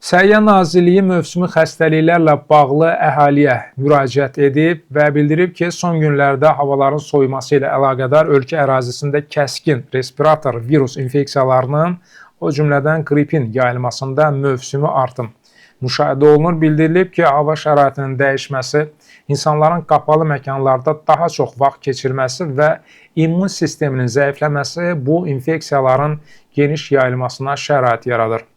Səhiyyə Nazirliyi mövsümi xəstəliklərlə bağlı əhaliyə müraciət edib və bildirib ki, son günlərdə havaların soyuması ilə əlaqədar ölkə ərazisində kəskin respirator virus infeksiyalarının, o cümlədən qripin yayılmasında mövsümi artım müşahidə olunur. Bildirilib ki, hava şəraitinin dəyişməsi, insanların qapalı məkanlarda daha çox vaxt keçirməsi və immun sisteminin zəifləməsi bu infeksiyaların geniş yayılmasına şərait yaradır.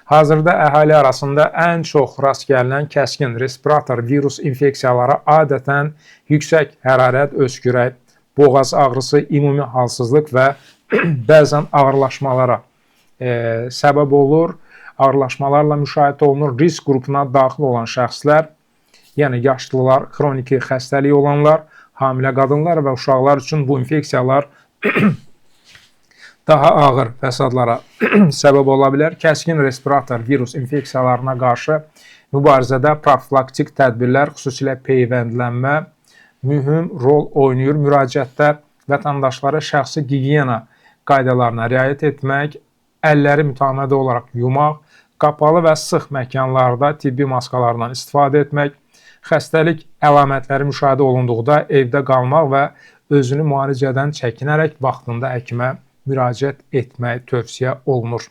Hazırda əhali arasında ən çox rast gəlinən kəskin respirator virus infeksiyaları adətən yüksək hərarət, öskürək, boğaz ağrısı, ümumi halsızlıq və bəzən ağırlaşmalara səbəb olur. Ağırlaşmalarla müşahidə olunur. Risk qrupuna daxil olan şəxslər, yəni yaşlılar, xroniki xəstəliyi olanlar, hamilə qadınlar və uşaqlar üçün bu infeksiyalar daha ağır fəsadlara səbəb ola bilər. Kəskin respirator virus infeksiyalarına qarşı mübarizədə profilaktik tədbirlər, xüsusilə peyvəndlənmə mühüm rol oynayır. Müraciətdə vətəndaşlara şəxsi gigiyena qaydalarına riayət etmək, əlləri mütəmadi olaraq yumaq, qapalı və sıx məkanlarda tibbi maskalardan istifadə etmək, xəstəlik əlamətləri müşahidə olunduqda evdə qalmaq və özünü müalicədən çəkinərək vaxtında həkimə müraciət etmək tövsiyə olunur.